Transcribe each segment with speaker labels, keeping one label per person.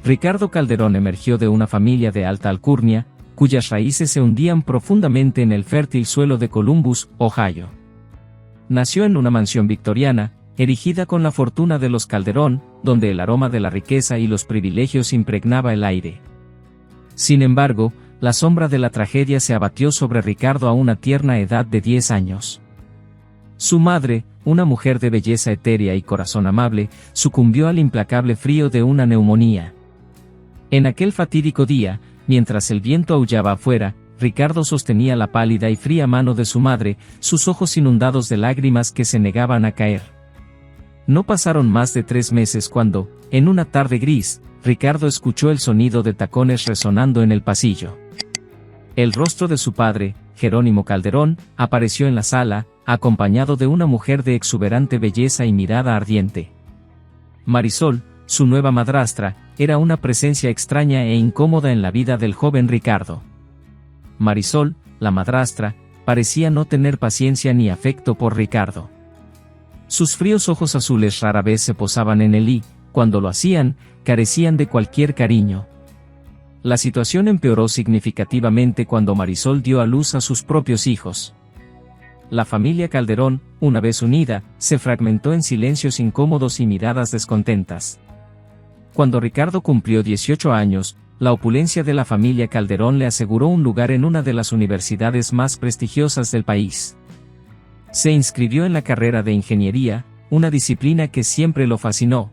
Speaker 1: Ricardo Calderón emergió de una familia de alta alcurnia, cuyas raíces se hundían profundamente en el fértil suelo de Columbus, Ohio. Nació en una mansión victoriana, erigida con la fortuna de los Calderón, donde el aroma de la riqueza y los privilegios impregnaba el aire. Sin embargo, la sombra de la tragedia se abatió sobre Ricardo a una tierna edad de 10 años. Su madre, una mujer de belleza etérea y corazón amable, sucumbió al implacable frío de una neumonía. En aquel fatídico día, mientras el viento aullaba afuera, Ricardo sostenía la pálida y fría mano de su madre, sus ojos inundados de lágrimas que se negaban a caer. No pasaron más de 3 meses cuando, en una tarde gris, Ricardo escuchó el sonido de tacones resonando en el pasillo. El rostro de su padre, Jerónimo Calderón, apareció en la sala, acompañado de una mujer de exuberante belleza y mirada ardiente. Marisol, su nueva madrastra, era una presencia extraña e incómoda en la vida del joven Ricardo. Marisol, la madrastra, parecía no tener paciencia ni afecto por Ricardo. Sus fríos ojos azules rara vez se posaban en él y, cuando lo hacían, carecían de cualquier cariño. La situación empeoró significativamente cuando Marisol dio a luz a sus propios hijos. La familia Calderón, una vez unida, se fragmentó en silencios incómodos y miradas descontentas. Cuando Ricardo cumplió 18 años, la opulencia de la familia Calderón le aseguró un lugar en una de las universidades más prestigiosas del país. Se inscribió en la carrera de ingeniería, una disciplina que siempre lo fascinó.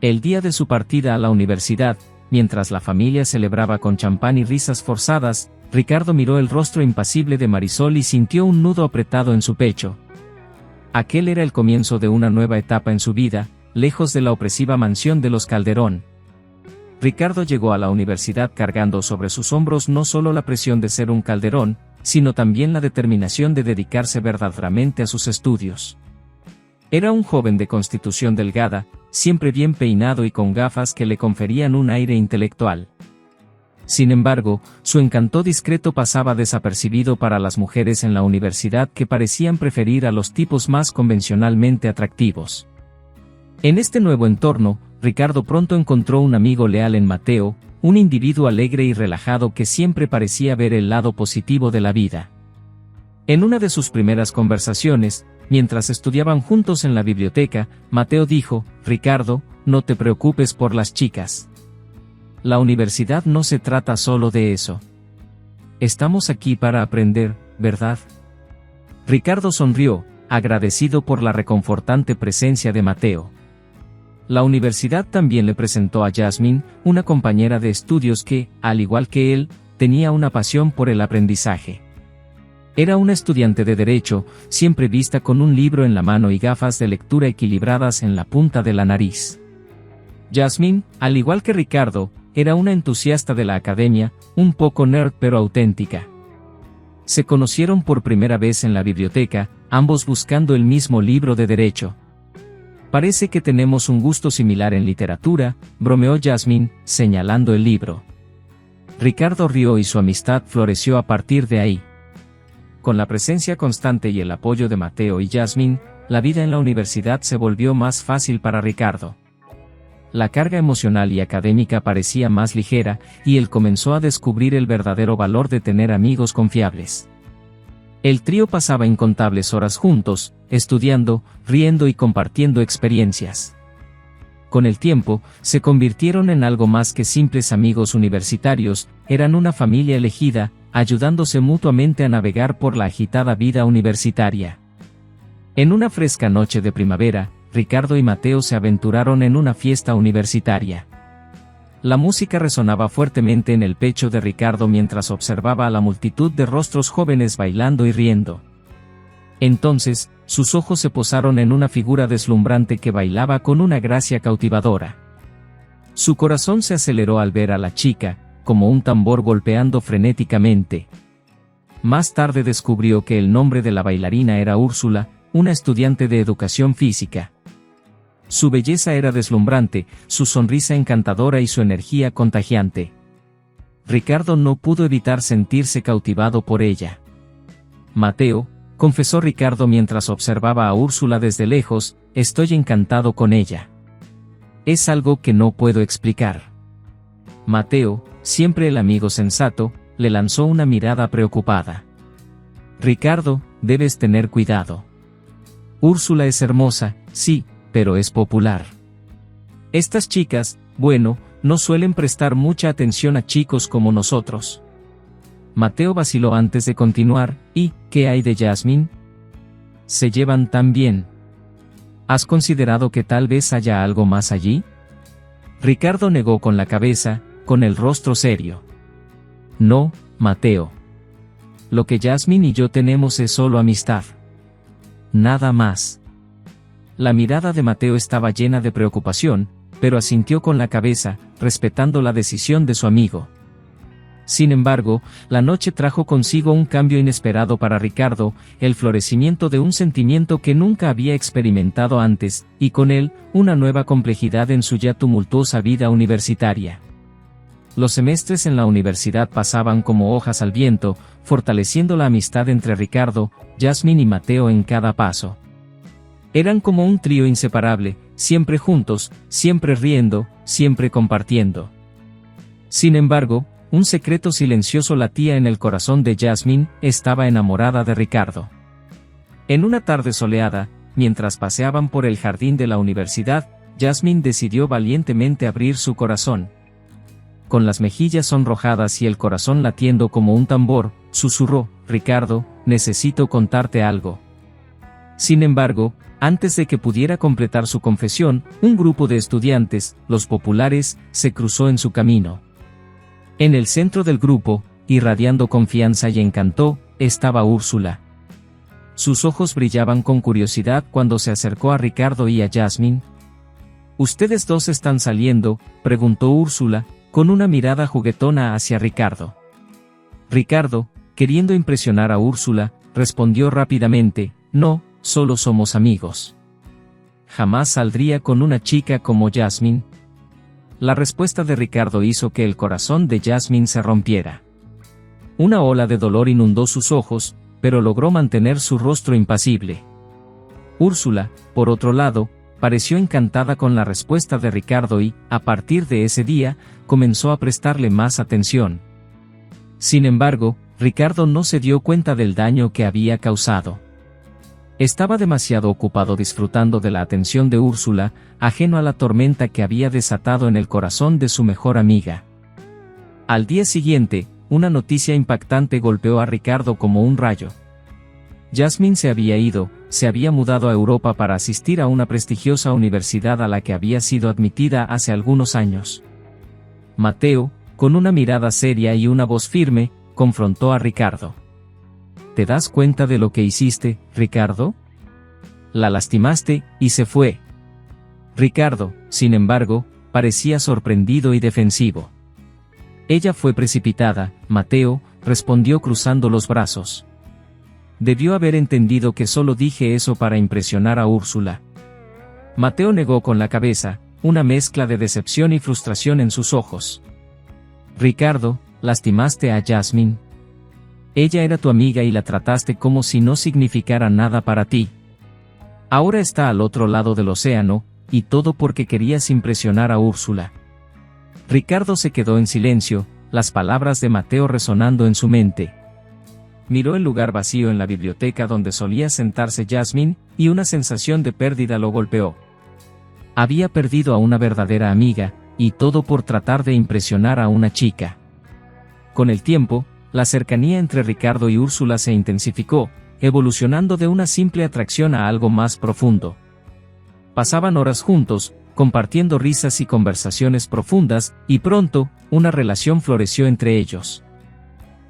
Speaker 1: El día de su partida a la universidad, mientras la familia celebraba con champán y risas forzadas, Ricardo miró el rostro impasible de Marisol y sintió un nudo apretado en su pecho. Aquel era el comienzo de una nueva etapa en su vida, lejos de la opresiva mansión de los Calderón. Ricardo llegó a la universidad cargando sobre sus hombros no solo la presión de ser un Calderón, sino también la determinación de dedicarse verdaderamente a sus estudios. Era un joven de constitución delgada, siempre bien peinado y con gafas que le conferían un aire intelectual. Sin embargo, su encanto discreto pasaba desapercibido para las mujeres en la universidad que parecían preferir a los tipos más convencionalmente atractivos. En este nuevo entorno, Ricardo pronto encontró un amigo leal en Mateo, un individuo alegre y relajado que siempre parecía ver el lado positivo de la vida. En una de sus primeras conversaciones, mientras estudiaban juntos en la biblioteca, Mateo dijo: «Ricardo, no te preocupes por las chicas. La universidad no se trata solo de eso. Estamos aquí para aprender, ¿verdad?». Ricardo sonrió, agradecido por la reconfortante presencia de Mateo. La universidad también le presentó a Jasmine, una compañera de estudios que, al igual que él, tenía una pasión por el aprendizaje. Era una estudiante de Derecho, siempre vista con un libro en la mano y gafas de lectura equilibradas en la punta de la nariz. Jasmine, al igual que Ricardo, era una entusiasta de la academia, un poco nerd pero auténtica. Se conocieron por primera vez en la biblioteca, ambos buscando el mismo libro de Derecho. «Parece que tenemos un gusto similar en literatura», bromeó Jasmine, señalando el libro. Ricardo rió y su amistad floreció a partir de ahí. Con la presencia constante y el apoyo de Mateo y Jasmine, la vida en la universidad se volvió más fácil para Ricardo. La carga emocional y académica parecía más ligera, y él comenzó a descubrir el verdadero valor de tener amigos confiables. El trío pasaba incontables horas juntos, estudiando, riendo y compartiendo experiencias. Con el tiempo, se convirtieron en algo más que simples amigos universitarios, eran una familia elegida, ayudándose mutuamente a navegar por la agitada vida universitaria. En una fresca noche de primavera, Ricardo y Mateo se aventuraron en una fiesta universitaria. La música resonaba fuertemente en el pecho de Ricardo mientras observaba a la multitud de rostros jóvenes bailando y riendo. Entonces, sus ojos se posaron en una figura deslumbrante que bailaba con una gracia cautivadora. Su corazón se aceleró al ver a la chica, como un tambor golpeando frenéticamente. Más tarde descubrió que el nombre de la bailarina era Úrsula, una estudiante de educación física. Su belleza era deslumbrante, su sonrisa encantadora y su energía contagiante. Ricardo no pudo evitar sentirse cautivado por ella. «Mateo», confesó Ricardo mientras observaba a Úrsula desde lejos, «estoy encantado con ella. Es algo que no puedo explicar». Mateo, siempre el amigo sensato, le lanzó una mirada preocupada. Ricardo, debes tener cuidado. Úrsula es hermosa, sí, pero es popular. Estas chicas, bueno, no suelen prestar mucha atención a chicos como nosotros. Mateo vaciló antes de continuar. ¿Y qué hay de Jasmine? ¿Se llevan tan bien? ¿Has considerado que tal vez haya algo más allí? Ricardo negó con la cabeza, con el rostro serio. No, Mateo. Lo que Jasmine y yo tenemos es solo amistad. Nada más. La mirada de Mateo estaba llena de preocupación, pero asintió con la cabeza, respetando la decisión de su amigo. Sin embargo, la noche trajo consigo un cambio inesperado para Ricardo, el florecimiento de un sentimiento que nunca había experimentado antes, y con él, una nueva complejidad en su ya tumultuosa vida universitaria. Los semestres en la universidad pasaban como hojas al viento, fortaleciendo la amistad entre Ricardo, Jasmine y Mateo en cada paso. Eran como un trío inseparable, siempre juntos, siempre riendo, siempre compartiendo. Sin embargo, un secreto silencioso latía en el corazón de Jasmine, estaba enamorada de Ricardo. En una tarde soleada, mientras paseaban por el jardín de la universidad, Jasmine decidió valientemente abrir su corazón. Con las mejillas sonrojadas y el corazón latiendo como un tambor, susurró: Ricardo, necesito contarte algo. Sin embargo, antes de que pudiera completar su confesión, un grupo de estudiantes, los populares, se cruzó en su camino. En el centro del grupo, irradiando confianza y encanto, estaba Úrsula. Sus ojos brillaban con curiosidad cuando se acercó a Ricardo y a Jasmine. ¿Ustedes dos están saliendo?, preguntó Úrsula, con una mirada juguetona hacia Ricardo. Ricardo, queriendo impresionar a Úrsula, respondió rápidamente: no, solo somos amigos. Jamás saldría con una chica como Jasmine. La respuesta de Ricardo hizo que el corazón de Jasmine se rompiera. Una ola de dolor inundó sus ojos, pero logró mantener su rostro impasible. Úrsula, por otro lado, pareció encantada con la respuesta de Ricardo y, a partir de ese día, comenzó a prestarle más atención. Sin embargo, Ricardo no se dio cuenta del daño que había causado. Estaba demasiado ocupado disfrutando de la atención de Úrsula, ajeno a la tormenta que había desatado en el corazón de su mejor amiga. Al día siguiente, una noticia impactante golpeó a Ricardo como un rayo. Jasmine se había ido, se había mudado a Europa para asistir a una prestigiosa universidad a la que había sido admitida hace algunos años. Mateo, con una mirada seria y una voz firme, confrontó a Ricardo. ¿Te das cuenta de lo que hiciste, Ricardo? La lastimaste, y se fue. Ricardo, sin embargo, parecía sorprendido y defensivo. Ella fue precipitada, Mateo, respondió cruzando los brazos. Debió haber entendido que solo dije eso para impresionar a Úrsula. Mateo negó con la cabeza, una mezcla de decepción y frustración en sus ojos. Ricardo, lastimaste a Jasmine. Ella era tu amiga y la trataste como si no significara nada para ti. Ahora está al otro lado del océano, y todo porque querías impresionar a Úrsula. Ricardo se quedó en silencio, las palabras de Mateo resonando en su mente. Miró el lugar vacío en la biblioteca donde solía sentarse Jasmine, y una sensación de pérdida lo golpeó. Había perdido a una verdadera amiga, y todo por tratar de impresionar a una chica. Con el tiempo, la cercanía entre Ricardo y Úrsula se intensificó, evolucionando de una simple atracción a algo más profundo. Pasaban horas juntos, compartiendo risas y conversaciones profundas, y pronto, una relación floreció entre ellos.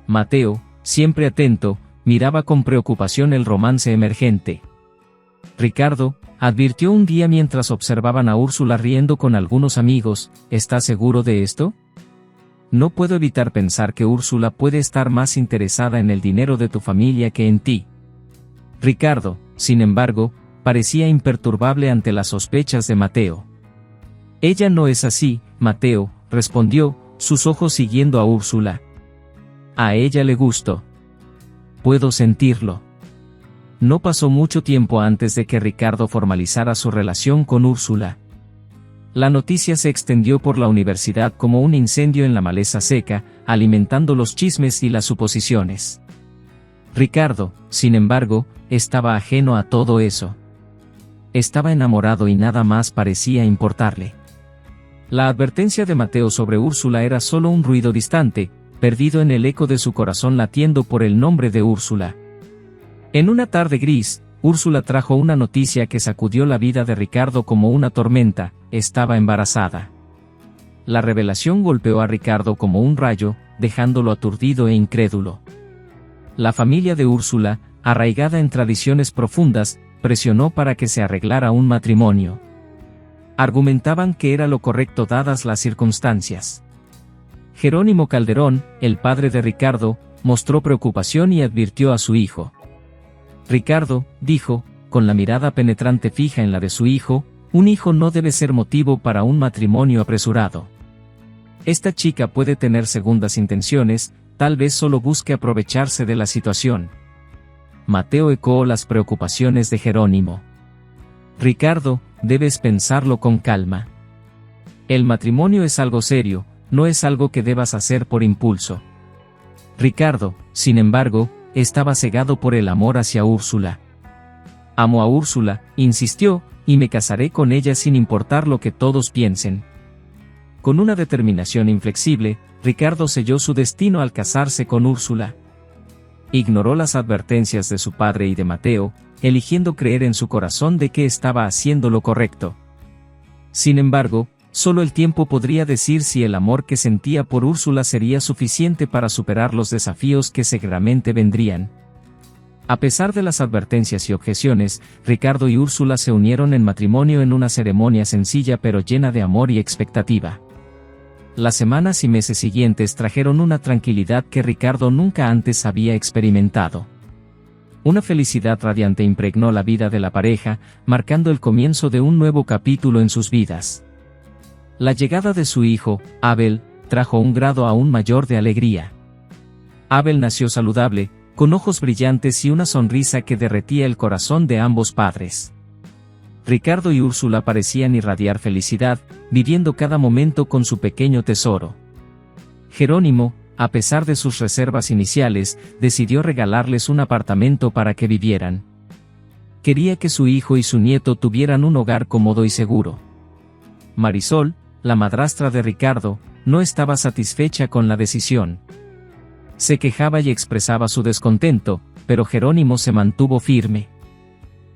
Speaker 1: Mateo, siempre atento, miraba con preocupación el romance emergente. Ricardo, advirtió un día mientras observaban a Úrsula riendo con algunos amigos: ¿estás seguro de esto? No puedo evitar pensar que Úrsula puede estar más interesada en el dinero de tu familia que en ti. Ricardo, sin embargo, parecía imperturbable ante las sospechas de Mateo. Ella no es así, Mateo, respondió, sus ojos siguiendo a Úrsula. A ella le gustó. Puedo sentirlo. No pasó mucho tiempo antes de que Ricardo formalizara su relación con Úrsula. La noticia se extendió por la universidad como un incendio en la maleza seca, alimentando los chismes y las suposiciones. Ricardo, sin embargo, estaba ajeno a todo eso. Estaba enamorado y nada más parecía importarle. La advertencia de Mateo sobre Úrsula era solo un ruido distante, perdido en el eco de su corazón latiendo por el nombre de Úrsula. En una tarde gris, Úrsula trajo una noticia que sacudió la vida de Ricardo como una tormenta: estaba embarazada. La revelación golpeó a Ricardo como un rayo, dejándolo aturdido e incrédulo. La familia de Úrsula, arraigada en tradiciones profundas, presionó para que se arreglara un matrimonio. Argumentaban que era lo correcto dadas las circunstancias. Jerónimo Calderón, el padre de Ricardo, mostró preocupación y advirtió a su hijo. Ricardo, dijo, con la mirada penetrante fija en la de su hijo, un hijo no debe ser motivo para un matrimonio apresurado. Esta chica puede tener segundas intenciones, tal vez solo busque aprovecharse de la situación. Mateo ecoó las preocupaciones de Jerónimo. Ricardo, debes pensarlo con calma. El matrimonio es algo serio, no es algo que debas hacer por impulso. Ricardo, sin embargo, estaba cegado por el amor hacia Úrsula. Amo a Úrsula, insistió, y me casaré con ella sin importar lo que todos piensen. Con una determinación inflexible, Ricardo selló su destino al casarse con Úrsula. Ignoró las advertencias de su padre y de Mateo, eligiendo creer en su corazón de que estaba haciendo lo correcto. Sin embargo, solo el tiempo podría decir si el amor que sentía por Úrsula sería suficiente para superar los desafíos que seguramente vendrían. A pesar de las advertencias y objeciones, Ricardo y Úrsula se unieron en matrimonio en una ceremonia sencilla pero llena de amor y expectativa. Las semanas y meses siguientes trajeron una tranquilidad que Ricardo nunca antes había experimentado. Una felicidad radiante impregnó la vida de la pareja, marcando el comienzo de un nuevo capítulo en sus vidas. La llegada de su hijo, Abel, trajo un grado aún mayor de alegría. Abel nació saludable, con ojos brillantes y una sonrisa que derretía el corazón de ambos padres. Ricardo y Úrsula parecían irradiar felicidad, viviendo cada momento con su pequeño tesoro. Jerónimo, a pesar de sus reservas iniciales, decidió regalarles un apartamento para que vivieran. Quería que su hijo y su nieto tuvieran un hogar cómodo y seguro. Marisol, la madrastra de Ricardo, no estaba satisfecha con la decisión. Se quejaba y expresaba su descontento, pero Jerónimo se mantuvo firme.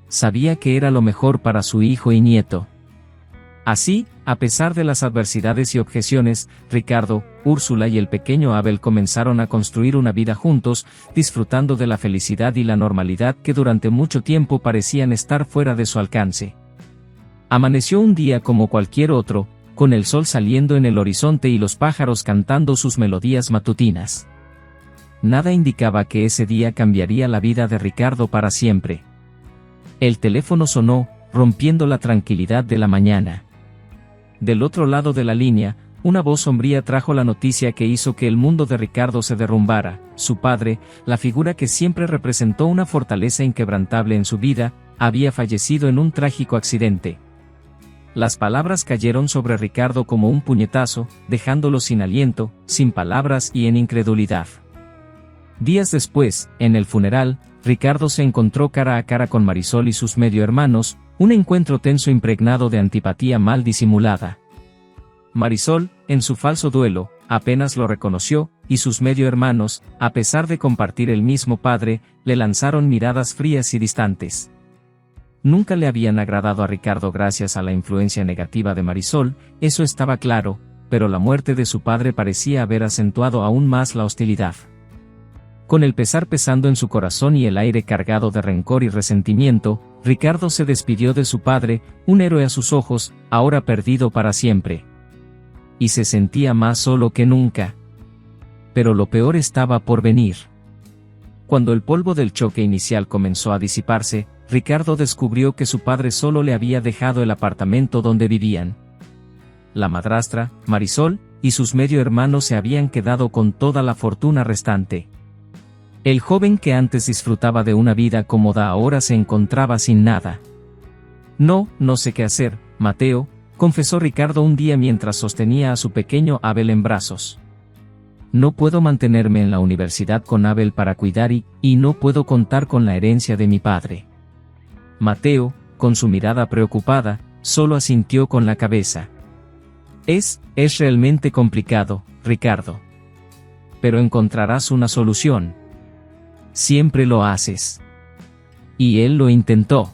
Speaker 1: Sabía que era lo mejor para su hijo y nieto. Así, a pesar de las adversidades y objeciones, Ricardo, Úrsula y el pequeño Abel comenzaron a construir una vida juntos, disfrutando de la felicidad y la normalidad que durante mucho tiempo parecían estar fuera de su alcance. Amaneció un día como cualquier otro, con el sol saliendo en el horizonte y los pájaros cantando sus melodías matutinas. Nada indicaba que ese día cambiaría la vida de Ricardo para siempre. El teléfono sonó, rompiendo la tranquilidad de la mañana. Del otro lado de la línea, una voz sombría trajo la noticia que hizo que el mundo de Ricardo se derrumbara. Su padre, la figura que siempre representó una fortaleza inquebrantable en su vida, había fallecido en un trágico accidente. Las palabras cayeron sobre Ricardo como un puñetazo, dejándolo sin aliento, sin palabras y en incredulidad. Días después, en el funeral, Ricardo se encontró cara a cara con Marisol y sus medio hermanos, un encuentro tenso impregnado de antipatía mal disimulada. Marisol, en su falso duelo, apenas lo reconoció, y sus medio hermanos, a pesar de compartir el mismo padre, le lanzaron miradas frías y distantes. Nunca le habían agradado a Ricardo gracias a la influencia negativa de Marisol, eso estaba claro, pero la muerte de su padre parecía haber acentuado aún más la hostilidad. Con el pesar pesando en su corazón y el aire cargado de rencor y resentimiento, Ricardo se despidió de su padre, un héroe a sus ojos, ahora perdido para siempre. Y se sentía más solo que nunca. Pero lo peor estaba por venir. Cuando el polvo del choque inicial comenzó a disiparse, Ricardo descubrió que su padre solo le había dejado el apartamento donde vivían. La madrastra, Marisol, y sus medio hermanos se habían quedado con toda la fortuna restante. El joven que antes disfrutaba de una vida cómoda ahora se encontraba sin nada. No sé qué hacer, Mateo, confesó Ricardo un día mientras sostenía a su pequeño Abel en brazos. No puedo mantenerme en la universidad con Abel para cuidar y no puedo contar con la herencia de mi padre. Mateo, con su mirada preocupada, solo asintió con la cabeza. Es realmente complicado, Ricardo. Pero encontrarás una solución. Siempre lo haces. Y él lo intentó.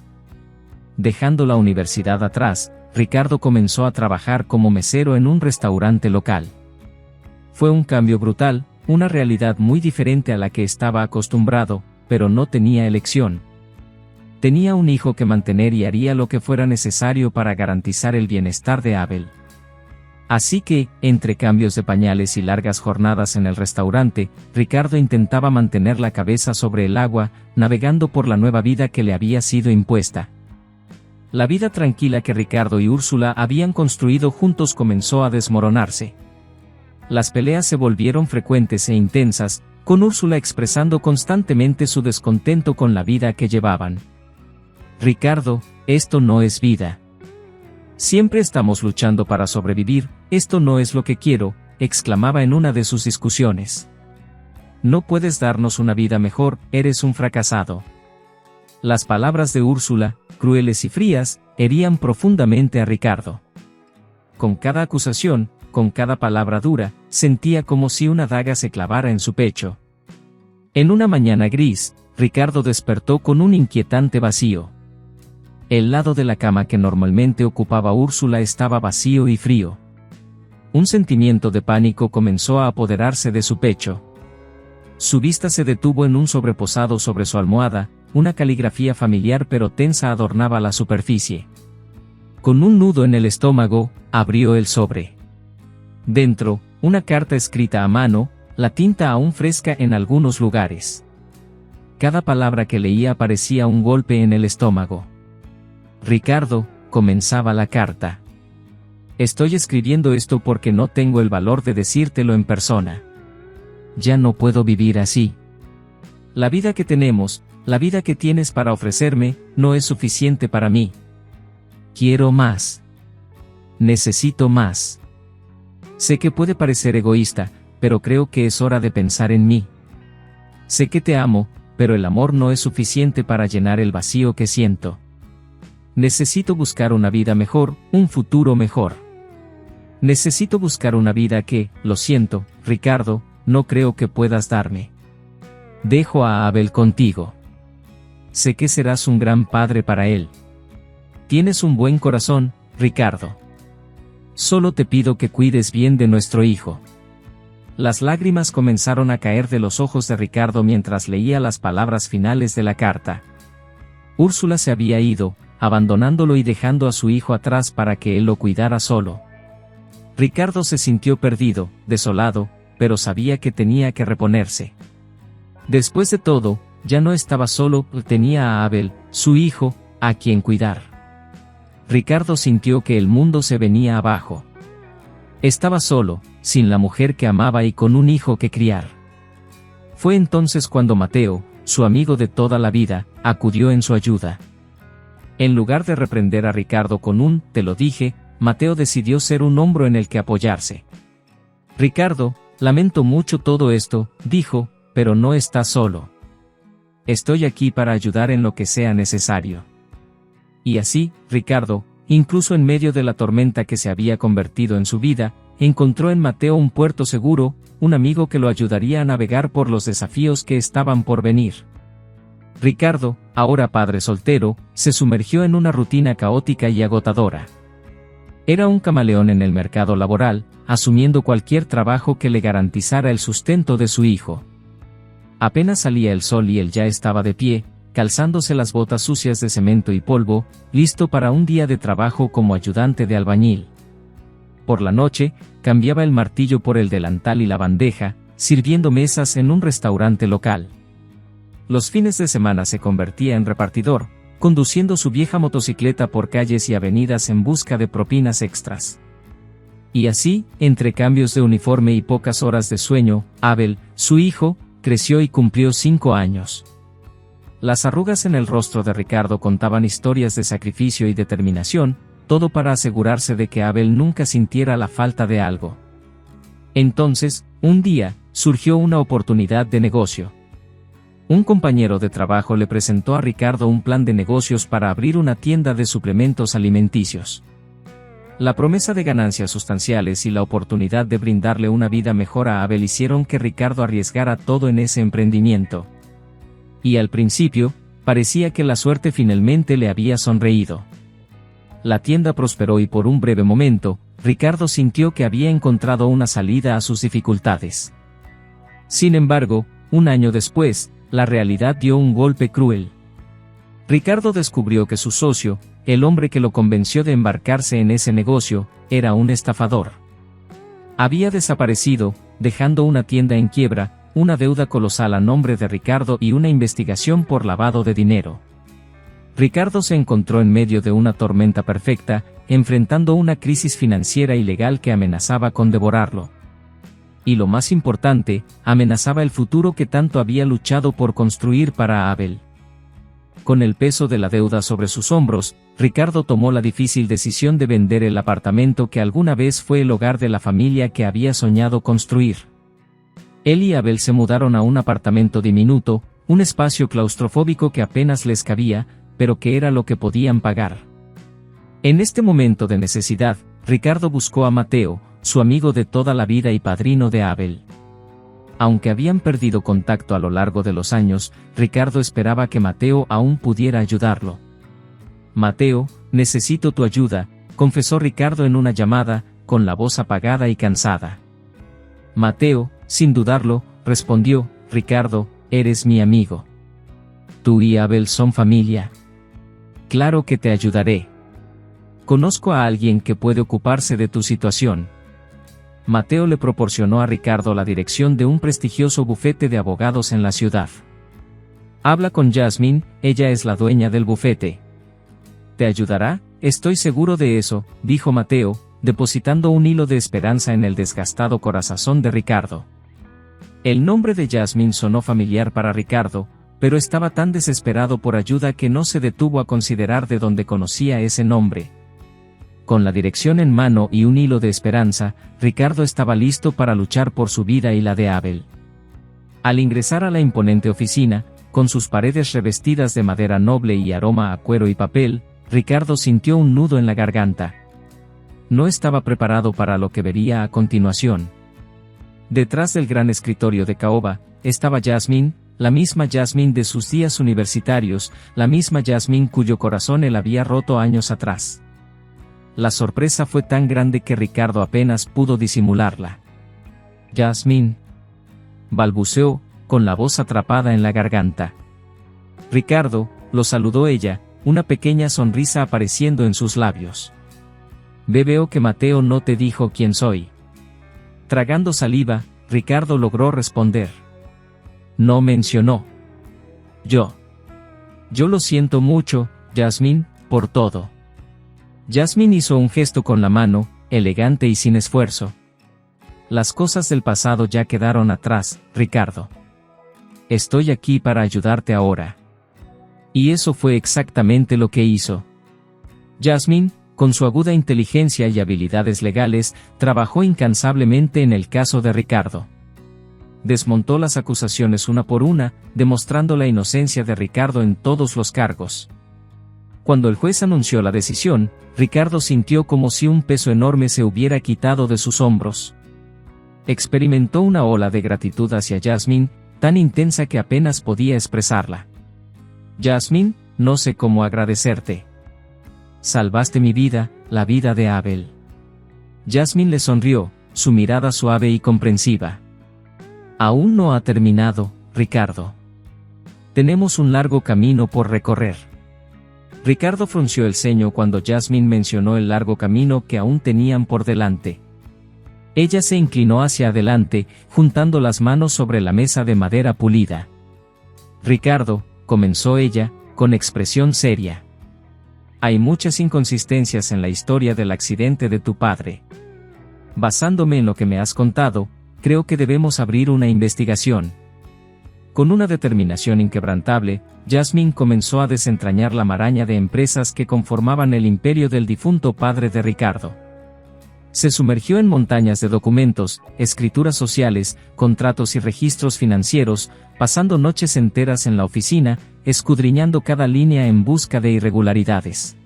Speaker 1: Dejando la universidad atrás, Ricardo comenzó a trabajar como mesero en un restaurante local. Fue un cambio brutal, una realidad muy diferente a la que estaba acostumbrado, pero no tenía elección. Tenía un hijo que mantener y haría lo que fuera necesario para garantizar el bienestar de Abel. Así que, entre cambios de pañales y largas jornadas en el restaurante, Ricardo intentaba mantener la cabeza sobre el agua, navegando por la nueva vida que le había sido impuesta. La vida tranquila que Ricardo y Úrsula habían construido juntos comenzó a desmoronarse. Las peleas se volvieron frecuentes e intensas, con Úrsula expresando constantemente su descontento con la vida que llevaban. Ricardo, esto no es vida. Siempre estamos luchando para sobrevivir, esto no es lo que quiero, exclamaba en una de sus discusiones. No puedes darnos una vida mejor, eres un fracasado. Las palabras de Úrsula, crueles y frías, herían profundamente a Ricardo. Con cada acusación, con cada palabra dura, sentía como si una daga se clavara en su pecho. En una mañana gris, Ricardo despertó con un inquietante vacío. El lado de la cama que normalmente ocupaba Úrsula estaba vacío y frío. Un sentimiento de pánico comenzó a apoderarse de su pecho. Su vista se detuvo en un sobreposado sobre su almohada, una caligrafía familiar pero tensa adornaba la superficie. Con un nudo en el estómago, abrió el sobre. Dentro, una carta escrita a mano, la tinta aún fresca en algunos lugares. Cada palabra que leía parecía un golpe en el estómago. Ricardo, comenzaba la carta. Estoy escribiendo esto porque no tengo el valor de decírtelo en persona. Ya no puedo vivir así. La vida que tenemos, la vida que tienes para ofrecerme, no es suficiente para mí. Quiero más. Necesito más. Sé que puede parecer egoísta, pero creo que es hora de pensar en mí. Sé que te amo, pero el amor no es suficiente para llenar el vacío que siento. Necesito buscar una vida mejor, un futuro mejor. Necesito buscar una vida que, lo siento, Ricardo, no creo que puedas darme. Dejo a Abel contigo. Sé que serás un gran padre para él. Tienes un buen corazón, Ricardo. Solo te pido que cuides bien de nuestro hijo. Las lágrimas comenzaron a caer de los ojos de Ricardo mientras leía las palabras finales de la carta. Úrsula se había ido, abandonándolo y dejando a su hijo atrás para que él lo cuidara solo. Ricardo se sintió perdido, desolado, pero sabía que tenía que reponerse. Después de todo, ya no estaba solo, tenía a Abel, su hijo, a quien cuidar. Ricardo sintió que el mundo se venía abajo. Estaba solo, sin la mujer que amaba y con un hijo que criar. Fue entonces cuando Mateo, su amigo de toda la vida, acudió en su ayuda. En lugar de reprender a Ricardo con un «te lo dije», Mateo decidió ser un hombro en el que apoyarse. «Ricardo, lamento mucho todo esto», dijo, «pero no estás solo. Estoy aquí para ayudar en lo que sea necesario». Y así, Ricardo, incluso en medio de la tormenta que se había convertido en su vida, encontró en Mateo un puerto seguro, un amigo que lo ayudaría a navegar por los desafíos que estaban por venir. Ricardo, ahora padre soltero, se sumergió en una rutina caótica y agotadora. Era un camaleón en el mercado laboral, asumiendo cualquier trabajo que le garantizara el sustento de su hijo. Apenas salía el sol y él ya estaba de pie, calzándose las botas sucias de cemento y polvo, listo para un día de trabajo como ayudante de albañil. Por la noche, cambiaba el martillo por el delantal y la bandeja, sirviendo mesas en un restaurante local. Los fines de semana se convertía en repartidor, conduciendo su vieja motocicleta por calles y avenidas en busca de propinas extras. Y así, entre cambios de uniforme y pocas horas de sueño, Abel, su hijo, creció y cumplió 5 años. Las arrugas en el rostro de Ricardo contaban historias de sacrificio y determinación, todo para asegurarse de que Abel nunca sintiera la falta de algo. Entonces, un día, surgió una oportunidad de negocio. Un compañero de trabajo le presentó a Ricardo un plan de negocios para abrir una tienda de suplementos alimenticios. La promesa de ganancias sustanciales y la oportunidad de brindarle una vida mejor a Abel hicieron que Ricardo arriesgara todo en ese emprendimiento. Y al principio, parecía que la suerte finalmente le había sonreído. La tienda prosperó y por un breve momento, Ricardo sintió que había encontrado una salida a sus dificultades. Sin embargo, un año después, la realidad dio un golpe cruel. Ricardo descubrió que su socio, el hombre que lo convenció de embarcarse en ese negocio, era un estafador. Había desaparecido, dejando una tienda en quiebra, una deuda colosal a nombre de Ricardo y una investigación por lavado de dinero. Ricardo se encontró en medio de una tormenta perfecta, enfrentando una crisis financiera y legal que amenazaba con devorarlo. Y lo más importante, amenazaba el futuro que tanto había luchado por construir para Abel. Con el peso de la deuda sobre sus hombros, Ricardo tomó la difícil decisión de vender el apartamento que alguna vez fue el hogar de la familia que había soñado construir. Él y Abel se mudaron a un apartamento diminuto, un espacio claustrofóbico que apenas les cabía, pero que era lo que podían pagar. En este momento de necesidad, Ricardo buscó a Mateo, su amigo de toda la vida y padrino de Abel. Aunque habían perdido contacto a lo largo de los años, Ricardo esperaba que Mateo aún pudiera ayudarlo. «Mateo, necesito tu ayuda», confesó Ricardo en una llamada, con la voz apagada y cansada. Mateo, sin dudarlo, respondió: «Ricardo, eres mi amigo. Tú y Abel son familia. Claro que te ayudaré. Conozco a alguien que puede ocuparse de tu situación». Mateo le proporcionó a Ricardo la dirección de un prestigioso bufete de abogados en la ciudad. «Habla con Jasmine, ella es la dueña del bufete. ¿Te ayudará? Estoy seguro de eso», dijo Mateo, depositando un hilo de esperanza en el desgastado corazón de Ricardo. El nombre de Jasmine sonó familiar para Ricardo, pero estaba tan desesperado por ayuda que no se detuvo a considerar de dónde conocía ese nombre. Con la dirección en mano y un hilo de esperanza, Ricardo estaba listo para luchar por su vida y la de Abel. Al ingresar a la imponente oficina, con sus paredes revestidas de madera noble y aroma a cuero y papel, Ricardo sintió un nudo en la garganta. No estaba preparado para lo que vería a continuación. Detrás del gran escritorio de caoba, estaba Jasmine, la misma Jasmine de sus días universitarios, la misma Jasmine cuyo corazón él había roto años atrás. La sorpresa fue tan grande que Ricardo apenas pudo disimularla. «Jasmine», balbuceó, con la voz atrapada en la garganta. «Ricardo», lo saludó ella, una pequeña sonrisa apareciendo en sus labios. «Veo que Mateo no te dijo quién soy». Tragando saliva, Ricardo logró responder. «No mencionó». Yo lo siento mucho, Jasmine, por todo». Jasmine hizo un gesto con la mano, elegante y sin esfuerzo. «Las cosas del pasado ya quedaron atrás, Ricardo. Estoy aquí para ayudarte ahora». Y eso fue exactamente lo que hizo. Jasmine, con su aguda inteligencia y habilidades legales, trabajó incansablemente en el caso de Ricardo. Desmontó las acusaciones una por una, demostrando la inocencia de Ricardo en todos los cargos. Cuando el juez anunció la decisión, Ricardo sintió como si un peso enorme se hubiera quitado de sus hombros. Experimentó una ola de gratitud hacia Jasmine, tan intensa que apenas podía expresarla. «Jasmine, no sé cómo agradecerte. Salvaste mi vida, la vida de Abel». Jasmine le sonrió, su mirada suave y comprensiva. «Aún no ha terminado, Ricardo. Tenemos un largo camino por recorrer». Ricardo frunció el ceño cuando Jasmine mencionó el largo camino que aún tenían por delante. Ella se inclinó hacia adelante, juntando las manos sobre la mesa de madera pulida. «Ricardo», comenzó ella, con expresión seria. «Hay muchas inconsistencias en la historia del accidente de tu padre. Basándome en lo que me has contado, creo que debemos abrir una investigación. Con una determinación inquebrantable, Jasmine comenzó a desentrañar la maraña de empresas que conformaban el imperio del difunto padre de Ricardo. Se sumergió en montañas de documentos, escrituras sociales, contratos y registros financieros, pasando noches enteras en la oficina, escudriñando cada línea en busca de irregularidades.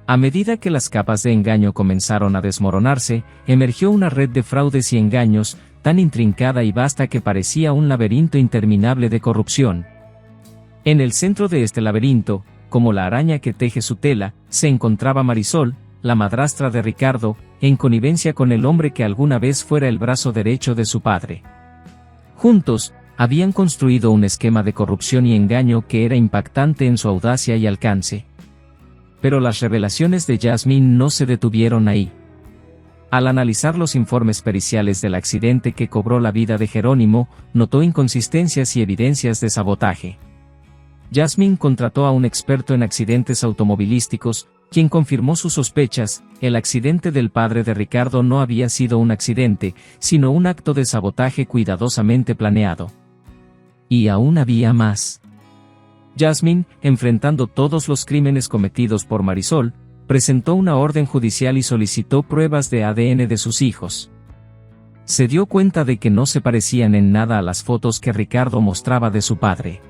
Speaker 1: A medida que las capas de engaño comenzaron a desmoronarse, emergió una red de fraudes y engaños, tan intrincada y vasta que parecía un laberinto interminable de corrupción. En el centro de este laberinto, como la araña que teje su tela, se encontraba Marisol, la madrastra de Ricardo, en connivencia con el hombre que alguna vez fuera el brazo derecho de su padre. Juntos, habían construido un esquema de corrupción y engaño que era impactante en su audacia y alcance. Pero las revelaciones de Jasmine no se detuvieron ahí. Al analizar los informes periciales del accidente que cobró la vida de Jerónimo, notó inconsistencias y evidencias de sabotaje. Jasmine contrató a un experto en accidentes automovilísticos, quien confirmó sus sospechas: el accidente del padre de Ricardo no había sido un accidente, sino un acto de sabotaje cuidadosamente planeado. Y aún había más. Jasmine, enfrentando todos los crímenes cometidos por Marisol, presentó una orden judicial y solicitó pruebas de ADN de sus hijos. Se dio cuenta de que no se parecían en nada a las fotos que Ricardo mostraba de su padre.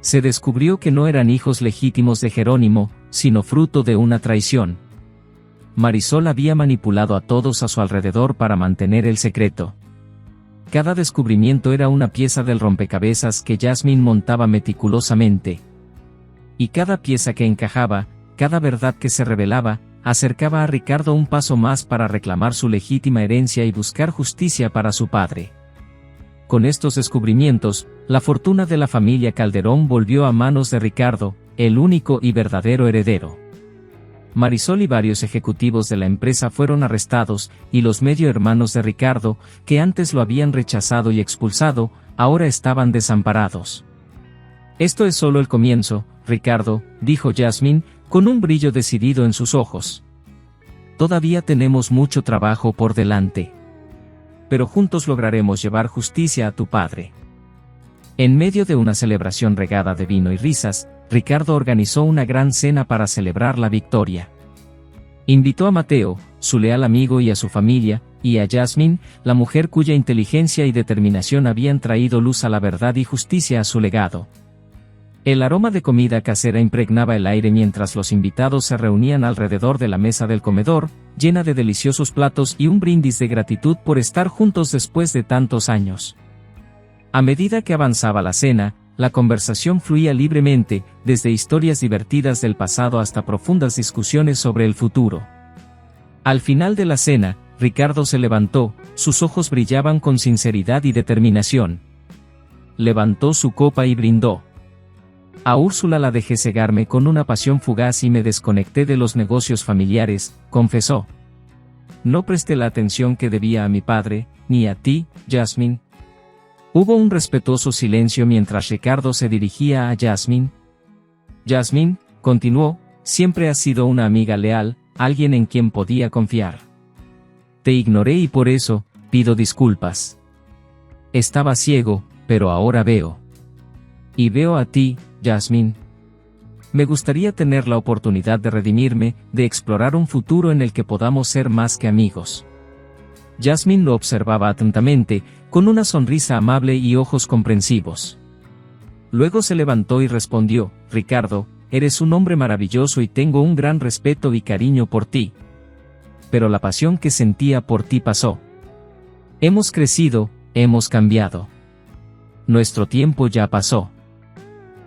Speaker 1: Se descubrió que no eran hijos legítimos de Jerónimo, sino fruto de una traición. Marisol había manipulado a todos a su alrededor para mantener el secreto. Cada descubrimiento era una pieza del rompecabezas que Jasmine montaba meticulosamente. Y cada pieza que encajaba, cada verdad que se revelaba, acercaba a Ricardo un paso más para reclamar su legítima herencia y buscar justicia para su padre. Con estos descubrimientos, la fortuna de la familia Calderón volvió a manos de Ricardo, el único y verdadero heredero. Marisol y varios ejecutivos de la empresa fueron arrestados, y los medio hermanos de Ricardo, que antes lo habían rechazado y expulsado, ahora estaban desamparados. «Esto es solo el comienzo, Ricardo», dijo Jasmine, con un brillo decidido en sus ojos. «Todavía tenemos mucho trabajo por delante. Pero juntos lograremos llevar justicia a tu padre». En medio de una celebración regada de vino y risas, Ricardo organizó una gran cena para celebrar la victoria. Invitó a Mateo, su leal amigo, y a su familia, y a Jasmine, la mujer cuya inteligencia y determinación habían traído luz a la verdad y justicia a su legado. El aroma de comida casera impregnaba el aire mientras los invitados se reunían alrededor de la mesa del comedor, llena de deliciosos platos y un brindis de gratitud por estar juntos después de tantos años. A medida que avanzaba la cena, la conversación fluía libremente, desde historias divertidas del pasado hasta profundas discusiones sobre el futuro. Al final de la cena, Ricardo se levantó, sus ojos brillaban con sinceridad y determinación. Levantó su copa y brindó. «A Úrsula la dejé cegarme con una pasión fugaz y me desconecté de los negocios familiares», confesó. «No presté la atención que debía a mi padre, ni a ti, Jasmine». Hubo un respetuoso silencio mientras Ricardo se dirigía a Jasmine. «Jasmine», continuó, «siempre has sido una amiga leal, alguien en quien podía confiar. Te ignoré y por eso, pido disculpas. Estaba ciego, pero ahora veo. Y veo a ti, Jasmine. Me gustaría tener la oportunidad de redimirme, de explorar un futuro en el que podamos ser más que amigos». Jasmine lo observaba atentamente, con una sonrisa amable y ojos comprensivos. Luego se levantó y respondió: «Ricardo, eres un hombre maravilloso y tengo un gran respeto y cariño por ti. Pero la pasión que sentía por ti pasó. Hemos crecido, hemos cambiado. Nuestro tiempo ya pasó.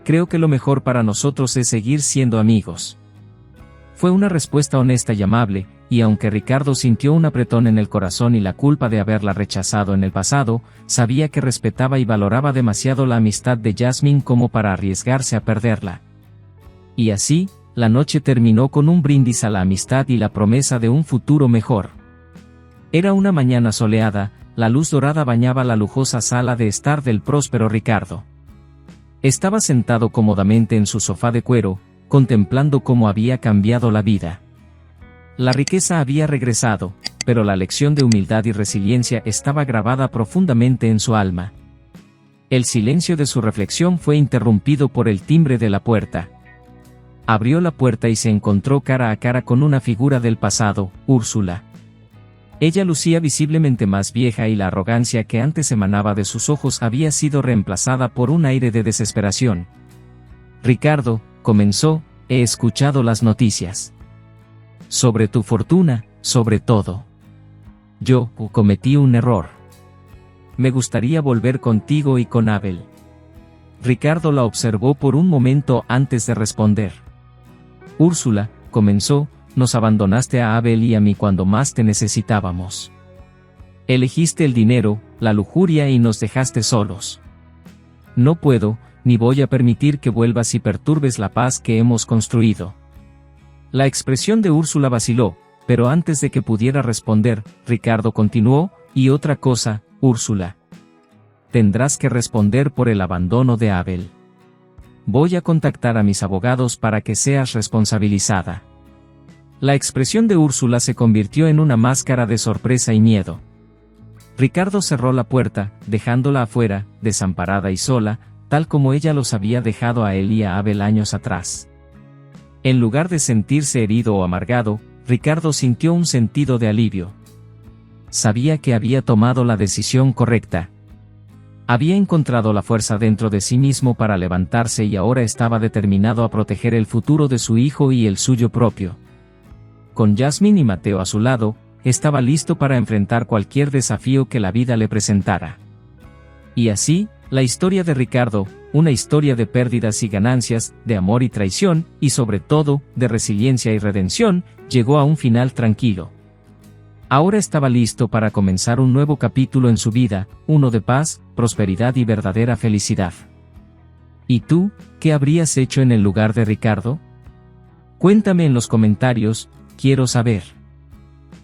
Speaker 1: Creo que lo mejor para nosotros es seguir siendo amigos». Fue una respuesta honesta y amable, y aunque Ricardo sintió un apretón en el corazón y la culpa de haberla rechazado en el pasado, sabía que respetaba y valoraba demasiado la amistad de Jasmine como para arriesgarse a perderla. Y así, la noche terminó con un brindis a la amistad y la promesa de un futuro mejor. Era una mañana soleada, la luz dorada bañaba la lujosa sala de estar del próspero Ricardo. Estaba sentado cómodamente en su sofá de cuero, contemplando cómo había cambiado la vida. La riqueza había regresado, pero la lección de humildad y resiliencia estaba grabada profundamente en su alma. El silencio de su reflexión fue interrumpido por el timbre de la puerta. Abrió la puerta y se encontró cara a cara con una figura del pasado, Úrsula. Ella lucía visiblemente más vieja y la arrogancia que antes emanaba de sus ojos había sido reemplazada por un aire de desesperación. Ricardo, comenzó, he escuchado las noticias. Sobre tu fortuna, sobre todo. Yo cometí un error. Me gustaría volver contigo y con Abel. Ricardo la observó por un momento antes de responder. Úrsula, comenzó, nos abandonaste a Abel y a mí cuando más te necesitábamos. Elegiste el dinero, la lujuria y nos dejaste solos. No puedo, ni voy a permitir que vuelvas y perturbes la paz que hemos construido. La expresión de Úrsula vaciló, pero antes de que pudiera responder, Ricardo continuó, y otra cosa, Úrsula. Tendrás que responder por el abandono de Abel. Voy a contactar a mis abogados para que seas responsabilizada. La expresión de Úrsula se convirtió en una máscara de sorpresa y miedo. Ricardo cerró la puerta, dejándola afuera, desamparada y sola, tal como ella los había dejado a él y a Abel años atrás. En lugar de sentirse herido o amargado, Ricardo sintió un sentido de alivio. Sabía que había tomado la decisión correcta. Había encontrado la fuerza dentro de sí mismo para levantarse y ahora estaba determinado a proteger el futuro de su hijo y el suyo propio. Con Jasmine y Mateo a su lado, estaba listo para enfrentar cualquier desafío que la vida le presentara. Y así, la historia de Ricardo, una historia de pérdidas y ganancias, de amor y traición, y sobre todo, de resiliencia y redención, llegó a un final tranquilo. Ahora estaba listo para comenzar un nuevo capítulo en su vida, uno de paz, prosperidad y verdadera felicidad. ¿Y tú, qué habrías hecho en el lugar de Ricardo? Cuéntame en los comentarios, quiero saber.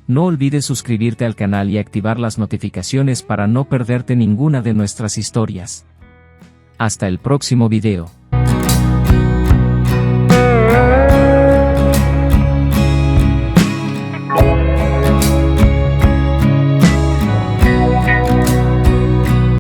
Speaker 1: No olvides suscribirte al canal y activar las notificaciones para no perderte ninguna de nuestras historias. Hasta el próximo video.